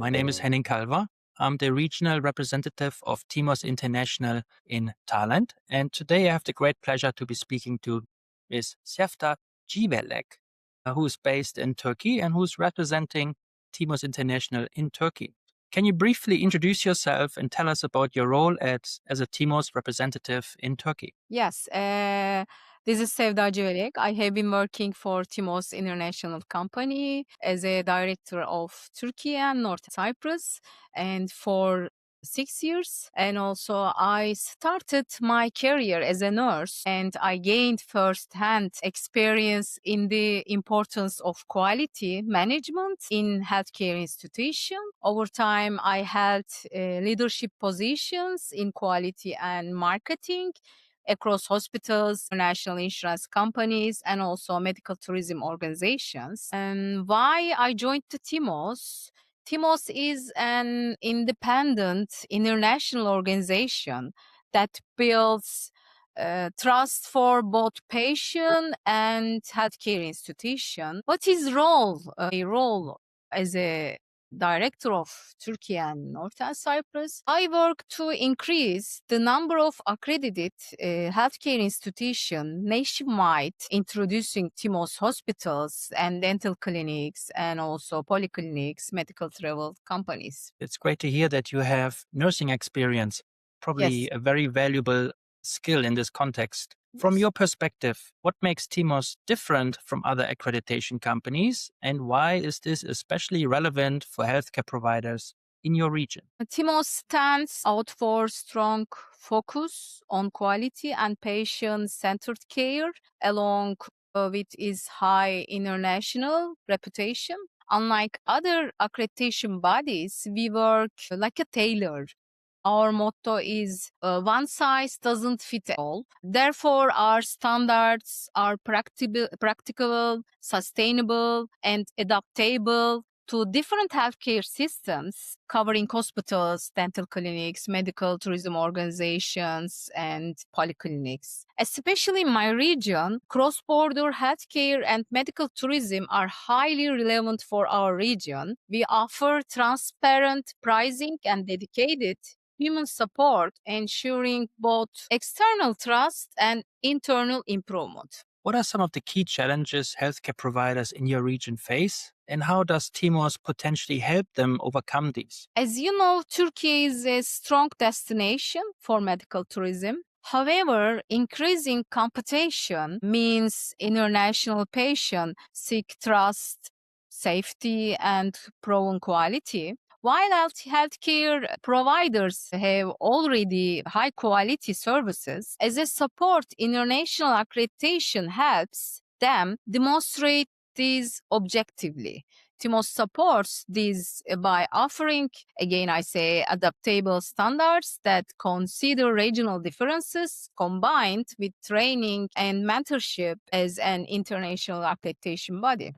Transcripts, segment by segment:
My name is Henning Kalwa. I'm the regional representative of Temos International in Thailand. And today I have the great pleasure to be speaking to Ms. Sevda Civelek, who is based in Turkey and who's representing Temos International in Turkey. Can you briefly introduce yourself and tell us about your role as a Temos representative in Turkey? Yes, this is Sevda Civelek. I have been working for Temos International company as a director of Türkiye and Northern Cyprus, and for 6 years. And also I started my career as a nurse, and I gained first-hand experience in the importance of quality management in healthcare institution. Over time, I held leadership positions in quality and marketing across hospitals, national insurance companies, and also medical tourism organizations. And why I joined the Temos? Temos is an independent international organization that builds trust for both patient and healthcare institution. What is a role as a director of Turkey and Northern Cyprus? I work to increase the number of accredited healthcare institutions nationwide, introducing Temos hospitals and dental clinics and also polyclinics, medical travel companies. It's great to hear that you have nursing experience, probably Yes. a very valuable skill in this context. From Yes. your perspective, what makes Temos different from other accreditation companies, and why is this especially relevant for healthcare providers in your region? Temos stands out for strong focus on quality and patient-centered care, along with its high international reputation. Unlike other accreditation bodies, we work like a tailor. Our motto is one size doesn't fit all. Therefore, our standards are practical, sustainable, and adaptable to different healthcare systems, covering hospitals, dental clinics, medical tourism organizations, and polyclinics. Especially in my region, cross-border healthcare and medical tourism are highly relevant for our region. We offer transparent pricing and dedicated human support, ensuring both external trust and internal improvement. What are some of the key challenges healthcare providers in your region face, and how does Temos potentially help them overcome these? As you know, Turkey is a strong destination for medical tourism. However, increasing competition means international patients seek trust, safety, and proven quality. While healthcare providers have already high quality services, as a support, international accreditation helps them demonstrate these objectively. Temos supports these by offering, again, I say, adaptable standards that consider regional differences combined with training and mentorship as an international accreditation body.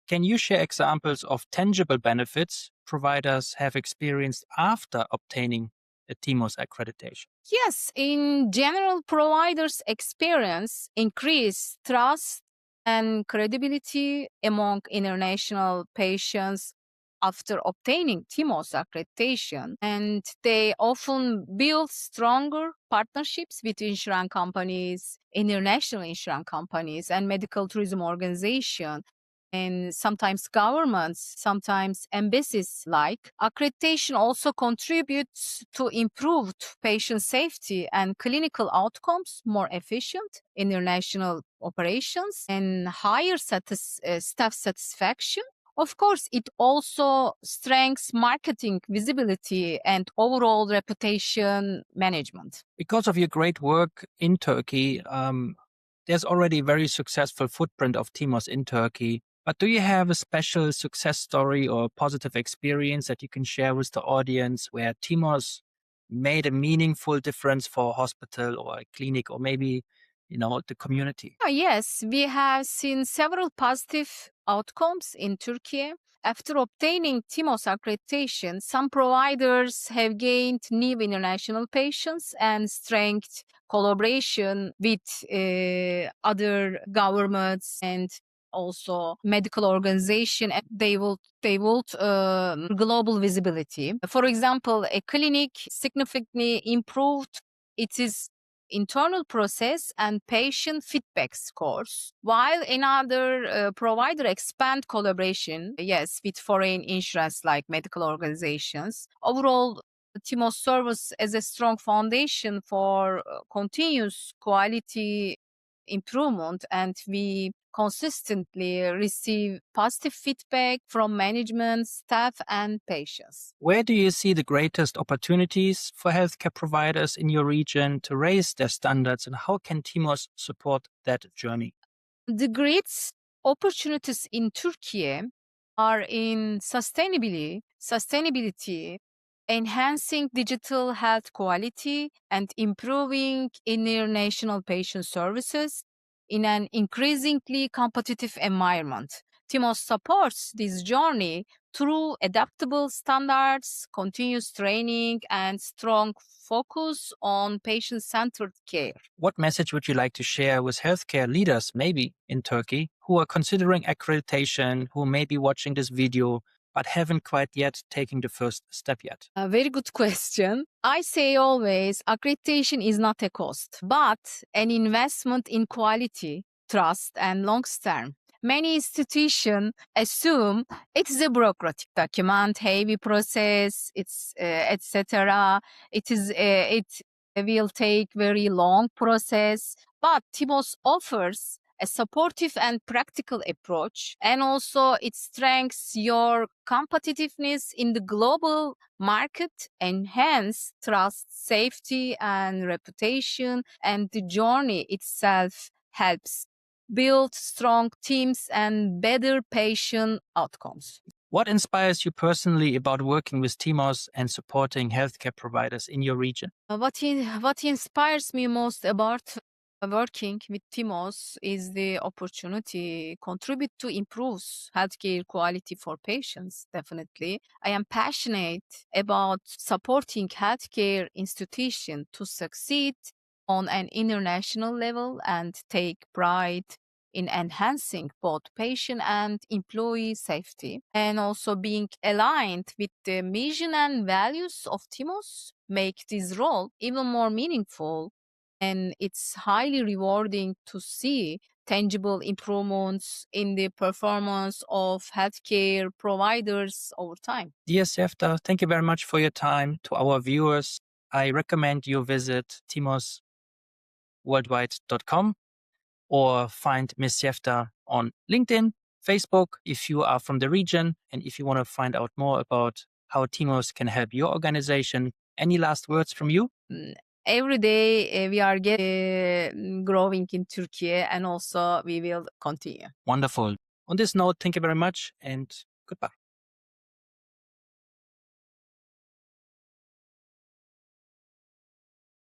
Can you share examples of tangible benefits providers have experienced after obtaining a Temos accreditation? Yes, in general, providers experience increased trust and credibility among international patients after obtaining Temos accreditation, and they often build stronger partnerships with insurance companies, international insurance companies, and medical tourism organizations, and sometimes governments, sometimes embassies like. Accreditation also contributes to improved patient safety and clinical outcomes, more efficient international operations, and higher staff satisfaction. Of course, it also strengthens marketing visibility and overall reputation management. Because of your great work in Turkey, there's already a very successful footprint of Temos in Turkey. But do you have a special success story or positive experience that you can share with the audience where Temos made a meaningful difference for a hospital or a clinic or maybe, the community? Yes, we have seen several positive outcomes in Turkey. After obtaining Temos accreditation, some providers have gained new international patients and strengthened collaboration with other governments and also medical organization, and they will global visibility. For example, a clinic significantly improved its internal process and patient feedback scores, while another provider expand collaboration, yes, with foreign insurance like medical organizations. Overall, Temos serves as a strong foundation for continuous quality improvement, and we consistently receive positive feedback from management, staff, and patients. Where do you see the greatest opportunities for healthcare providers in your region to raise their standards, and how can Temos support that journey? The great opportunities in Turkey are in sustainability, enhancing digital health quality, and improving international patient services in an increasingly competitive environment. Timos supports this journey through adaptable standards, continuous training, and strong focus on patient-centered care. What message would you like to share with healthcare leaders, maybe in Turkey, who are considering accreditation, who may be watching this video, but haven't quite yet taken the first step yet? A very good question. I say always accreditation is not a cost, but an investment in quality, trust, and long term. Many institutions assume it is a bureaucratic document, heavy process, it's etc. It will take very long process, but Timos offers a supportive and practical approach, and also it strengthens your competitiveness in the global market, enhance trust, safety, and reputation, and the journey itself helps build strong teams and better patient outcomes. What inspires you personally about working with Temos and supporting healthcare providers in your region? What inspires me most about working with Timos is the opportunity contribute to improve healthcare quality for patients. Definitely, I am passionate about supporting healthcare institutions to succeed on an international level and take pride in enhancing both patient and employee safety, and also being aligned with the mission and values of Timos make this role even more meaningful, and it's highly rewarding to see tangible improvements in the performance of healthcare providers over time. Dear Sevda, thank you very much for your time. To our viewers, I recommend you visit temosworldwide.com or find Miss Sevda on LinkedIn, Facebook, if you are from the region, and if you want to find out more about how Temos can help your organization. Any last words from you? Every day we are growing in Turkey, and also we will continue. Wonderful. On this note, thank you very much and goodbye.